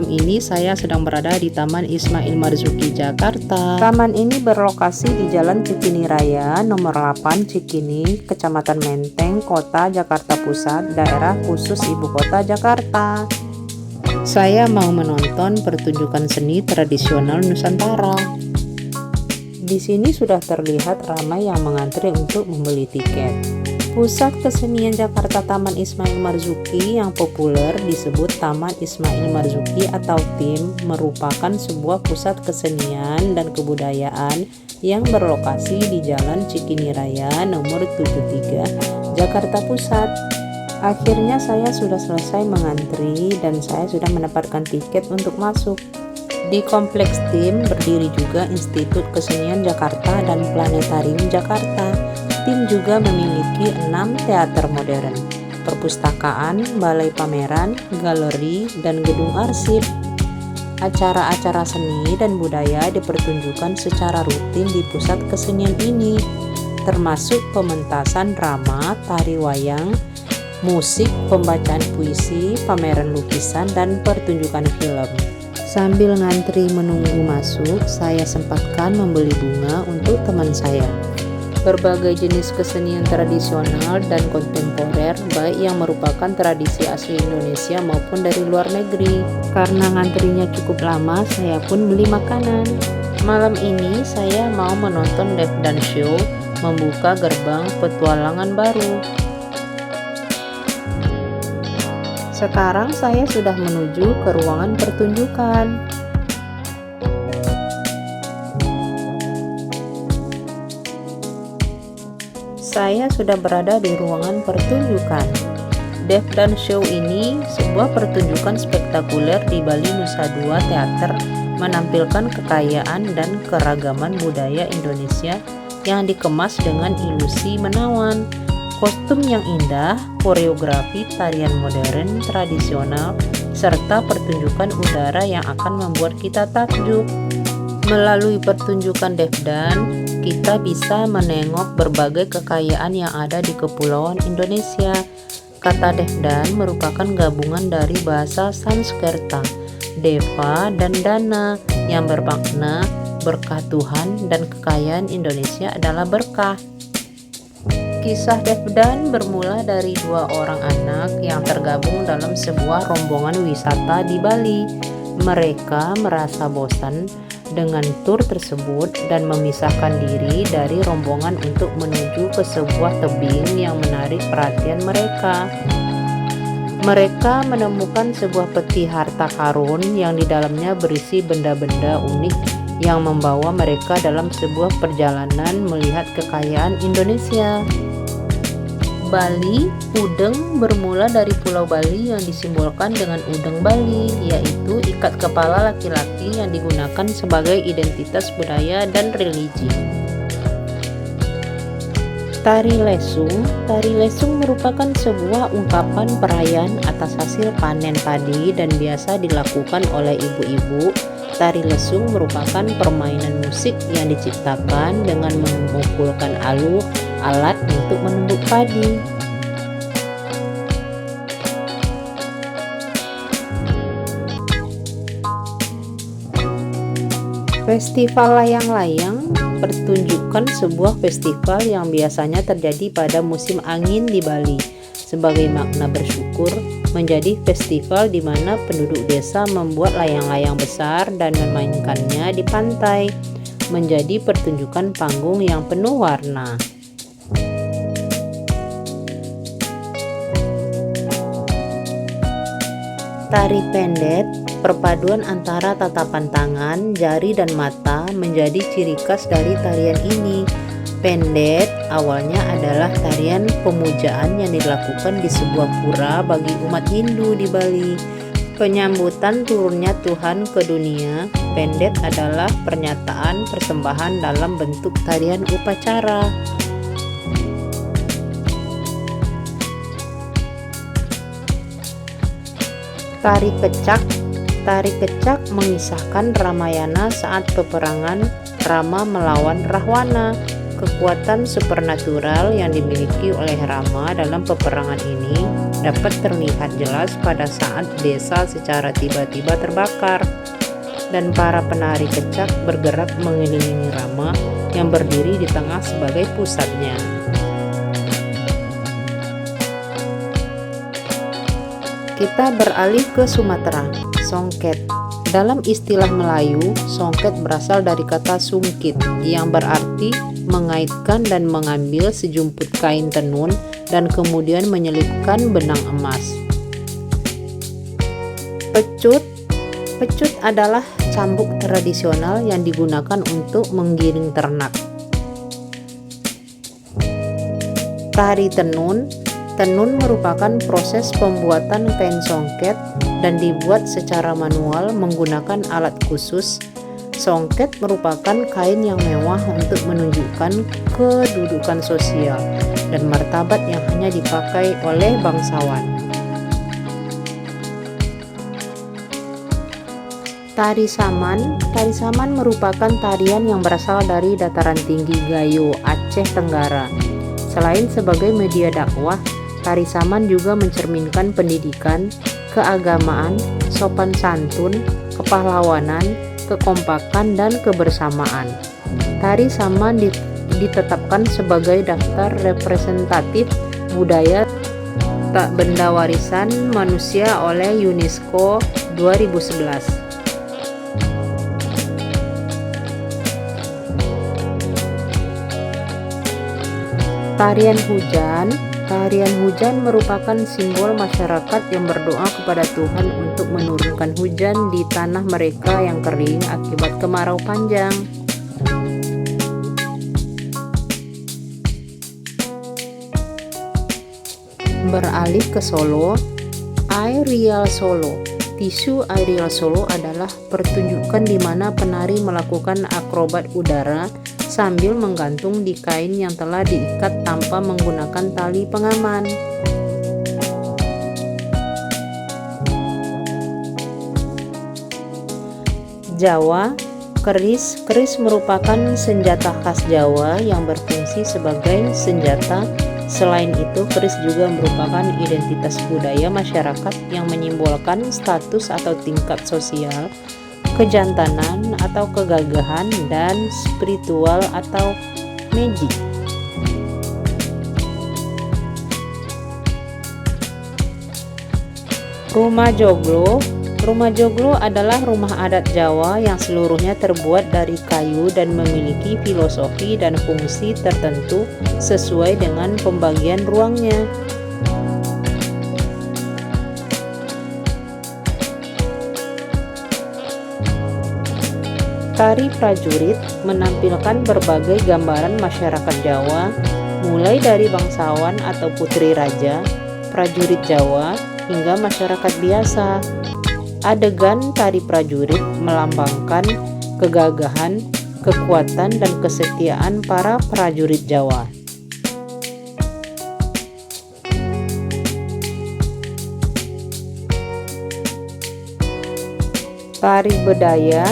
Malam ini saya sedang berada di Taman Ismail Marzuki, Jakarta. Taman ini berlokasi di Jalan Cikini Raya nomor 8 Cikini, Kecamatan Menteng, Kota Jakarta Pusat, daerah khusus Ibu Kota Jakarta. Saya mau menonton pertunjukan seni tradisional Nusantara. Di sini sudah terlihat ramai yang mengantri untuk membeli tiket. Pusat Kesenian Jakarta Taman Ismail Marzuki yang populer disebut Taman Ismail Marzuki atau TIM merupakan sebuah pusat kesenian dan kebudayaan yang berlokasi di Jalan Cikini Raya nomor 73 Jakarta Pusat. Akhirnya saya sudah selesai mengantri dan saya sudah mendapatkan tiket untuk masuk. Di kompleks TIM berdiri juga Institut Kesenian Jakarta dan Planetarium Jakarta. TIM juga memiliki 6 teater modern, perpustakaan, balai pameran, galeri, dan gedung arsip. Acara-acara seni dan budaya dipertunjukkan secara rutin di pusat kesenian ini, termasuk pementasan drama, tari wayang, musik, pembacaan puisi, pameran lukisan, dan pertunjukan film. Sambil ngantri menunggu masuk, saya sempatkan membeli bunga untuk teman saya. Berbagai jenis kesenian tradisional dan kontemporer, baik yang merupakan tradisi asli Indonesia maupun dari luar negeri. Karena ngantrinya cukup lama, saya pun beli makanan. Malam ini saya mau menonton Def Dance Show, membuka gerbang petualangan baru. Sekarang saya sudah menuju ke ruangan pertunjukan. Saya sudah berada di ruangan pertunjukan. Def Dance Show ini sebuah pertunjukan spektakuler di Bali Nusa Dua Teater, menampilkan kekayaan dan keragaman budaya Indonesia yang dikemas dengan ilusi menawan, kostum yang indah, koreografi tarian modern tradisional, serta pertunjukan udara yang akan membuat kita takjub. Melalui pertunjukan Def Dance, kita bisa menengok berbagai kekayaan yang ada di Kepulauan Indonesia. Kata Def Dance merupakan gabungan dari bahasa Sanskerta, Deva, dan Dana yang bermakna berkah Tuhan, dan kekayaan Indonesia adalah berkah. Kisah Def Dance bermula dari 2 orang anak yang tergabung dalam sebuah rombongan wisata di Bali. Mereka merasa bosan dengan tur tersebut dan memisahkan diri dari rombongan untuk menuju ke sebuah tebing yang menarik perhatian mereka. Mereka menemukan sebuah peti harta karun yang di dalamnya berisi benda-benda unik yang membawa mereka dalam sebuah perjalanan melihat kekayaan Indonesia. Bali, udeng bermula dari Pulau Bali yang disimbolkan dengan udeng Bali, yaitu ikat kepala laki-laki yang digunakan sebagai identitas budaya dan religi. Tari lesung merupakan sebuah ungkapan perayaan atas hasil panen padi dan biasa dilakukan oleh ibu-ibu. Tari lesung merupakan permainan musik yang diciptakan dengan memukulkan alat untuk menumbuk padi. Festival layang-layang pertunjukan sebuah festival yang biasanya terjadi pada musim angin di Bali. Sebagai makna bersyukur, menjadi festival di mana penduduk desa membuat layang-layang besar dan memainkannya di pantai, menjadi pertunjukan panggung yang penuh warna. Tari pendet, perpaduan antara tatapan tangan, jari, dan mata menjadi ciri khas dari tarian ini. Pendet awalnya adalah tarian pemujaan yang dilakukan di sebuah pura bagi umat Hindu di Bali. Penyambutan turunnya Tuhan ke dunia, pendet adalah pernyataan persembahan dalam bentuk tarian upacara. Tari kecak mengisahkan Ramayana saat peperangan Rama melawan Rahwana. Kekuatan supernatural yang dimiliki oleh Rama dalam peperangan ini dapat terlihat jelas pada saat desa secara tiba-tiba terbakar dan para penari kecak bergerak mengelilingi Rama yang berdiri di tengah sebagai pusatnya. Kita beralih ke Sumatera, songket. Dalam istilah Melayu, songket berasal dari kata sungkit yang berarti mengaitkan dan mengambil sejumput kain tenun dan kemudian menyelipkan benang emas. Pecut. Pecut adalah cambuk tradisional yang digunakan untuk menggiring ternak. Tari tenun. Tenun merupakan proses pembuatan kain songket dan dibuat secara manual menggunakan alat khusus. Songket merupakan kain yang mewah untuk menunjukkan kedudukan sosial dan martabat yang hanya dipakai oleh bangsawan. Tari Saman. Tari Saman merupakan tarian yang berasal dari dataran tinggi Gayo, Aceh Tenggara. Selain sebagai media dakwah, tari Saman juga mencerminkan pendidikan, keagamaan, sopan santun, kepahlawanan, kekompakan, dan kebersamaan. Tari Saman ditetapkan sebagai daftar representatif budaya tak benda warisan manusia oleh UNESCO 2011. Tarian Hujan. Tarian hujan merupakan simbol masyarakat yang berdoa kepada Tuhan untuk menurunkan hujan di tanah mereka yang kering akibat kemarau panjang. Beralih ke Solo, Aerial Solo. Tisu Aerial Solo adalah pertunjukan di mana penari melakukan akrobat udara sambil menggantung di kain yang telah diikat tanpa menggunakan tali pengaman. Jawa, keris. Keris merupakan senjata khas Jawa yang berfungsi sebagai senjata. Selain itu, keris juga merupakan identitas budaya masyarakat yang menyimbolkan status atau tingkat sosial, kejantanan atau kegagahan, dan spiritual atau magic. Rumah Joglo. Rumah Joglo adalah rumah adat Jawa yang seluruhnya terbuat dari kayu dan memiliki filosofi dan fungsi tertentu sesuai dengan pembagian ruangnya. Tari prajurit menampilkan berbagai gambaran masyarakat Jawa, mulai dari bangsawan atau putri raja, prajurit Jawa, hingga masyarakat biasa. Adegan tari prajurit melambangkan kegagahan, kekuatan, dan kesetiaan para prajurit Jawa. Tari bedaya.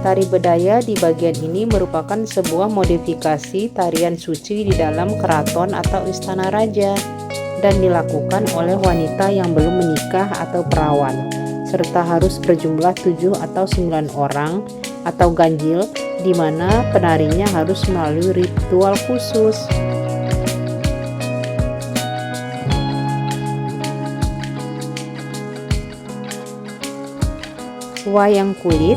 Tari bedaya di bagian ini merupakan sebuah modifikasi tarian suci di dalam keraton atau istana raja dan dilakukan oleh wanita yang belum menikah atau perawan, serta harus berjumlah 7 atau 9 orang atau ganjil, di mana penarinya harus melalui ritual khusus. Wayang kulit.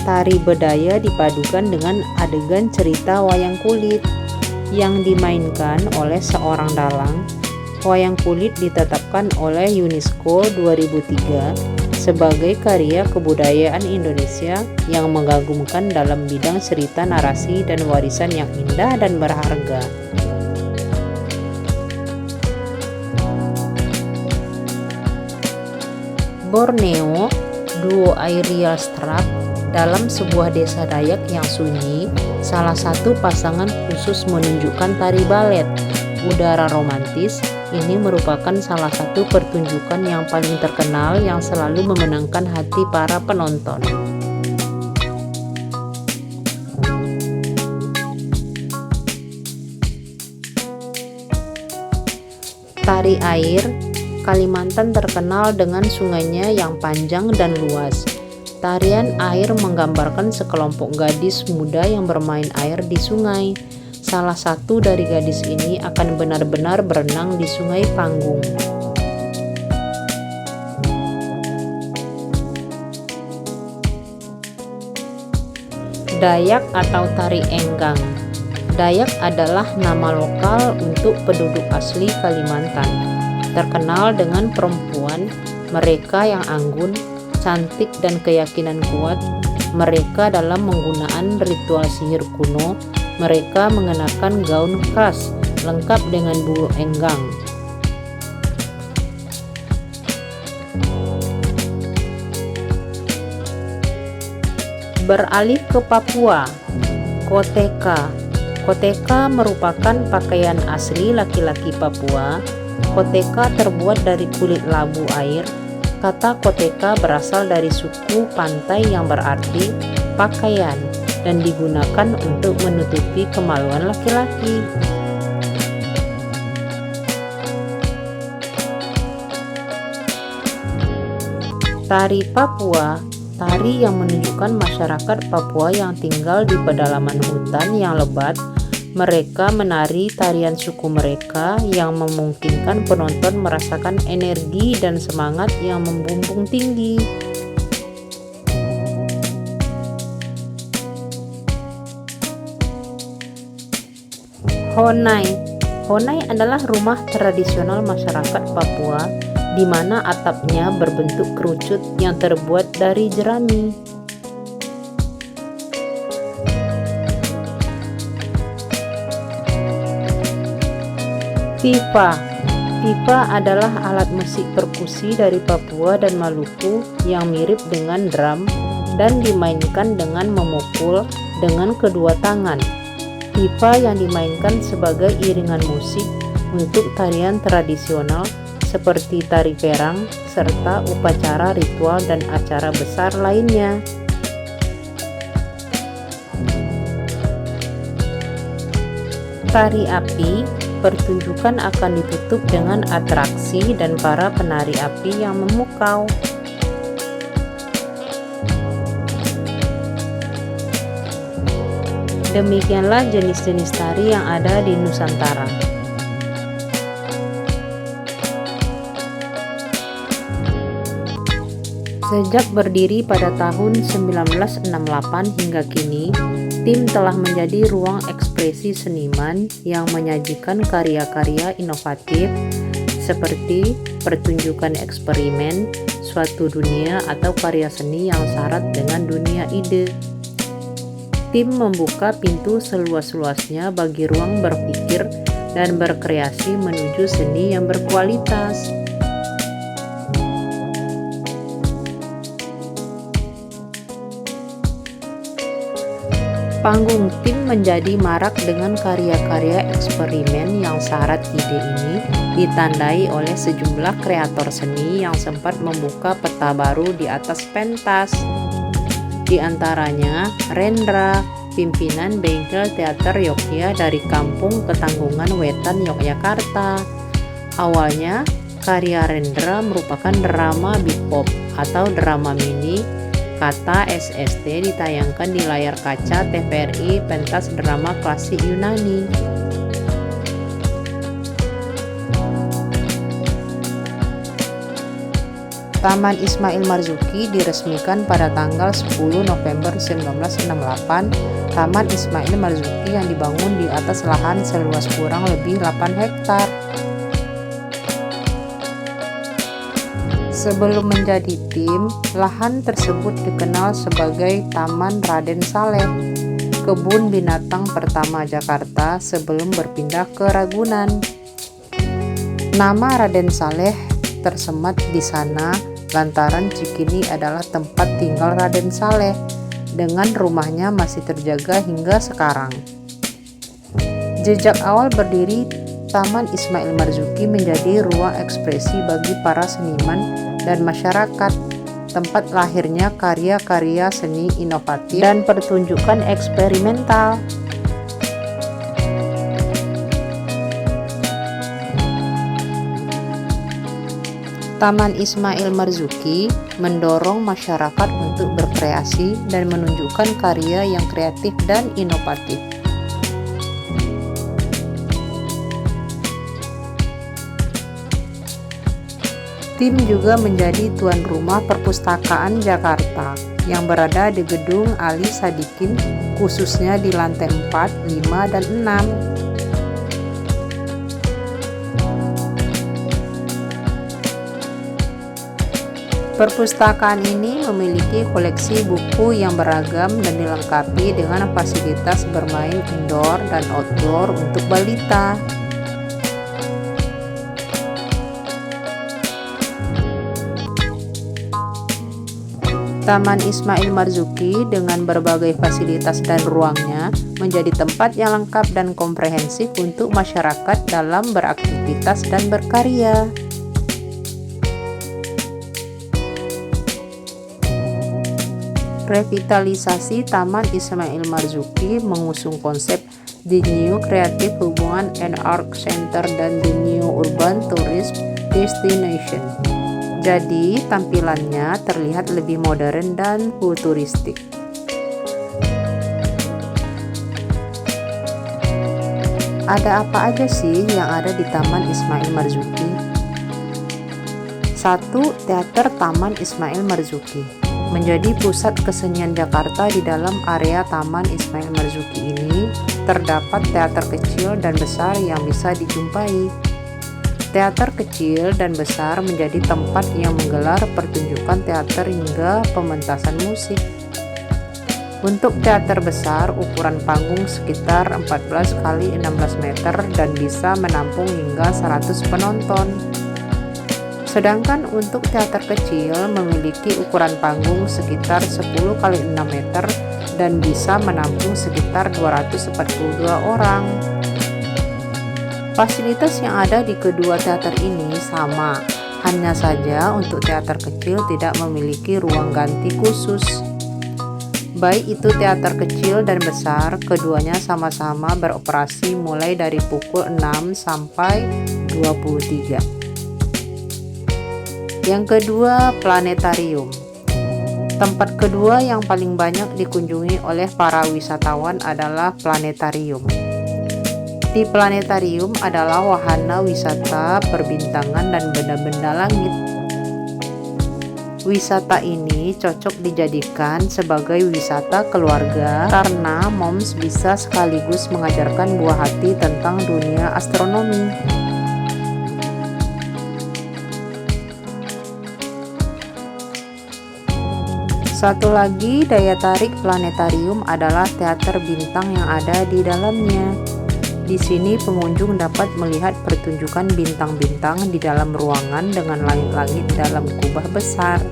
Tari bedaya dipadukan dengan adegan cerita wayang kulit yang dimainkan oleh seorang dalang. Wayang kulit ditetapkan oleh UNESCO 2003 sebagai karya kebudayaan Indonesia yang mengagumkan dalam bidang cerita, narasi, dan warisan yang indah dan berharga. Borneo, duo Aerial Strap. Dalam sebuah desa Dayak yang sunyi, salah satu pasangan khusus menunjukkan tari balet. Udara romantis ini merupakan salah satu pertunjukan yang paling terkenal yang selalu memenangkan hati para penonton. Tari air. Kalimantan terkenal dengan sungainya yang panjang dan luas. Tarian air menggambarkan sekelompok gadis muda yang bermain air di sungai. Salah satu dari gadis ini akan benar-benar berenang di Sungai Panggung. Dayak atau Tari Enggang. Dayak adalah nama lokal untuk penduduk asli Kalimantan. Terkenal dengan perempuan mereka yang anggun, cantik dan keyakinan kuat mereka dalam menggunakan ritual sihir kuno. Mereka mengenakan gaun khas lengkap dengan bulu enggang. Beralih ke Papua, koteka. Koteka merupakan pakaian asli laki-laki Papua. Koteka terbuat dari kulit labu air. Kata koteka berasal dari suku pantai yang berarti pakaian dan digunakan untuk menutupi kemaluan laki-laki. Tari Papua, tari yang menunjukkan masyarakat Papua yang tinggal di pedalaman hutan yang lebat. Mereka menari tarian suku mereka yang memungkinkan penonton merasakan energi dan semangat yang membumbung tinggi. Honai. Honai adalah rumah tradisional masyarakat Papua di mana atapnya berbentuk kerucut yang terbuat dari jerami. Pipa. Pipa adalah alat musik perkusi dari Papua dan Maluku yang mirip dengan drum dan dimainkan dengan memukul dengan kedua tangan. Pipa yang dimainkan sebagai iringan musik untuk tarian tradisional seperti tari perang serta upacara ritual dan acara besar lainnya. Tari api, pertunjukan akan ditutup dengan atraksi dan para penari api yang memukau. Demikianlah jenis-jenis tari yang ada di Nusantara. Sejak berdiri pada tahun 1968 hingga kini, tim telah menjadi ruang ekspresi seniman yang menyajikan karya-karya inovatif seperti pertunjukan eksperimen, suatu dunia atau karya seni yang syarat dengan dunia ide. Tim membuka pintu seluas-luasnya bagi ruang berpikir dan berkreasi menuju seni yang berkualitas. Panggung tim menjadi marak dengan karya-karya eksperimen yang syarat ide ini ditandai oleh sejumlah kreator seni yang sempat membuka peta baru di atas pentas. Di antaranya Rendra, pimpinan bengkel teater Yogya dari Kampung Ketanggungan Wetan, Yogyakarta. Awalnya, karya Rendra merupakan drama Big Pop atau drama mini. Kata SST ditayangkan di layar kaca TVRI pentas drama klasik Yunani. Taman Ismail Marzuki diresmikan pada tanggal 10 November 1968. Taman Ismail Marzuki yang dibangun di atas lahan seluas kurang lebih 8 hektar. Sebelum menjadi tim, lahan tersebut dikenal sebagai Taman Raden Saleh, kebun binatang pertama Jakarta sebelum berpindah ke Ragunan. Nama Raden Saleh tersemat di sana lantaran Cikini adalah tempat tinggal Raden Saleh, dengan rumahnya masih terjaga hingga sekarang. Jejak awal berdiri Taman Ismail Marzuki menjadi ruang ekspresi bagi para seniman dan masyarakat, tempat lahirnya karya-karya seni inovatif dan pertunjukan eksperimental. Taman Ismail Marzuki mendorong masyarakat untuk berkreasi dan menunjukkan karya yang kreatif dan inovatif. Tim juga menjadi tuan rumah Perpustakaan Jakarta yang berada di Gedung Ali Sadikin, khususnya di lantai 4, 5, dan 6. Perpustakaan ini memiliki koleksi buku yang beragam dan dilengkapi dengan fasilitas bermain indoor dan outdoor untuk balita. Taman Ismail Marzuki dengan berbagai fasilitas dan ruangnya menjadi tempat yang lengkap dan komprehensif untuk masyarakat dalam beraktivitas dan berkarya. Revitalisasi Taman Ismail Marzuki mengusung konsep The New Creative Hubungan and Art Center dan The New Urban Tourist Destination. Jadi, tampilannya terlihat lebih modern dan futuristik. Ada apa aja sih yang ada di Taman Ismail Marzuki? 1. Teater Taman Ismail Marzuki menjadi pusat kesenian Jakarta. Di dalam area Taman Ismail Marzuki ini terdapat teater kecil dan besar yang bisa dijumpai. Teater kecil dan besar menjadi tempat yang menggelar pertunjukan teater hingga pementasan musik. Untuk teater besar, ukuran panggung sekitar 14 x 16 meter dan bisa menampung hingga 100 penonton. Sedangkan untuk teater kecil memiliki ukuran panggung sekitar 10 x 6 meter dan bisa menampung sekitar 242 orang. Fasilitas yang ada di kedua teater ini sama, hanya saja untuk teater kecil tidak memiliki ruang ganti khusus. Baik itu teater kecil dan besar, keduanya sama-sama beroperasi mulai dari pukul 6 sampai 23. Yang kedua, planetarium. Tempat kedua yang paling banyak dikunjungi oleh para wisatawan adalah planetarium. Di planetarium adalah wahana wisata perbintangan dan benda-benda langit. Wisata ini cocok dijadikan sebagai wisata keluarga karena moms bisa sekaligus mengajarkan buah hati tentang dunia astronomi. Satu lagi daya tarik planetarium adalah teater bintang yang ada di dalamnya. Di sini pengunjung dapat melihat pertunjukan bintang-bintang di dalam ruangan dengan langit-langit dalam kubah besar.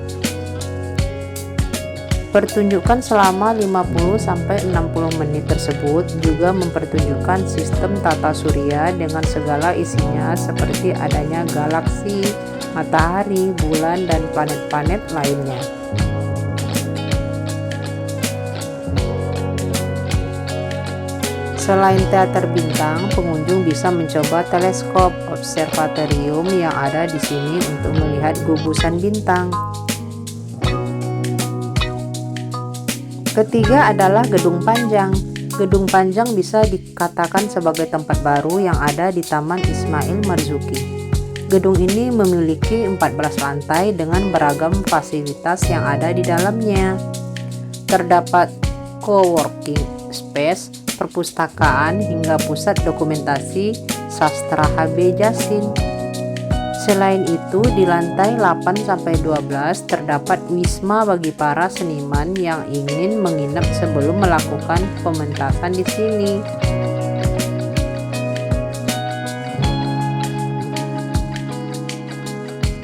Pertunjukan selama 50-60 menit tersebut juga mempertunjukkan sistem tata surya dengan segala isinya seperti adanya galaksi, matahari, bulan, dan planet-planet lainnya. Selain teater bintang, pengunjung bisa mencoba teleskop observatorium yang ada di sini untuk melihat gugusan bintang. Ketiga adalah Gedung Panjang. Gedung Panjang bisa dikatakan sebagai tempat baru yang ada di Taman Ismail Marzuki. Gedung ini memiliki 14 lantai dengan beragam fasilitas yang ada di dalamnya. Terdapat co-working space, perpustakaan, hingga pusat dokumentasi sastra HB Jasin. Selain itu, di lantai 8-12 terdapat wisma bagi para seniman yang ingin menginap sebelum melakukan pementasan di sini.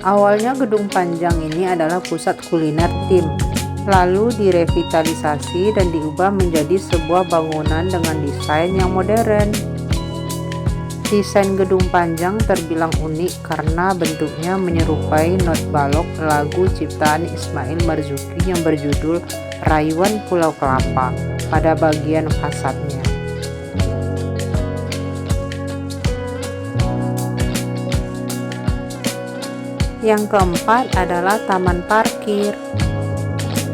Awalnya Gedung Panjang ini adalah pusat kuliner tim, lalu direvitalisasi dan diubah menjadi sebuah bangunan dengan desain yang modern. Desain Gedung Panjang terbilang unik karena bentuknya menyerupai not balok lagu ciptaan Ismail Marzuki yang berjudul Rayuan Pulau Kelapa pada bagian fasadnya. Yang keempat adalah taman parkir.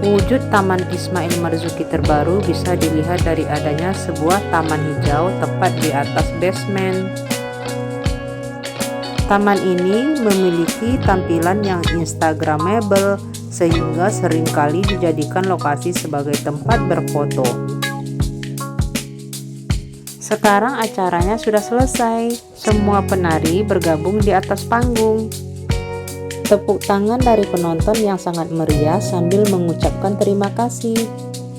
Wujud Taman Ismail Marzuki terbaru bisa dilihat dari adanya sebuah taman hijau tepat di atas basement. Taman ini memiliki tampilan yang instagramable sehingga seringkali dijadikan lokasi sebagai tempat berfoto. Sekarang acaranya sudah selesai. Semua penari bergabung di atas panggung. Tepuk tangan dari penonton yang sangat meriah sambil mengucapkan terima kasih.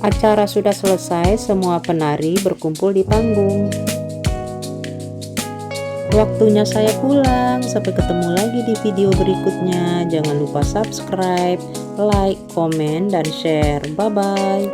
Acara sudah selesai, semua penari berkumpul di panggung. Waktunya saya pulang. Sampai ketemu lagi di video berikutnya. Jangan lupa subscribe, like, komen, dan share. Bye-bye.